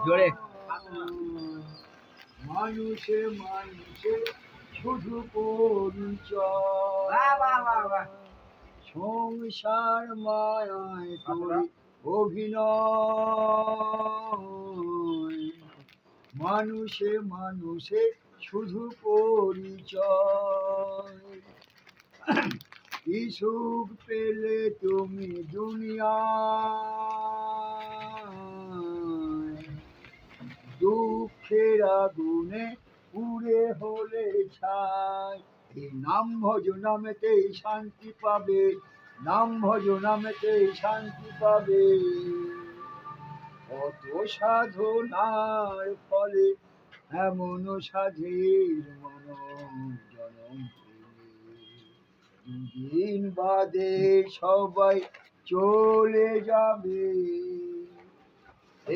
জোরে মানুষে মানুষে শুধু পরিচয় সংসার মায়ায় করি অভিনয় মানুষে মানুষে শুধু পরিচয় কি সুখ পেলে তুমি দুনিয়ায় দুঃখের আগুনে পুড়ে হলে ছাই এই নাম ভজ নামেতেই শান্তি পাবে নাম ভজ নামেতেই শান্তি পাবে কত সাধনার ফলে এমন সাধের মনম জনম দিন বাদে সবাই চলে যাবে।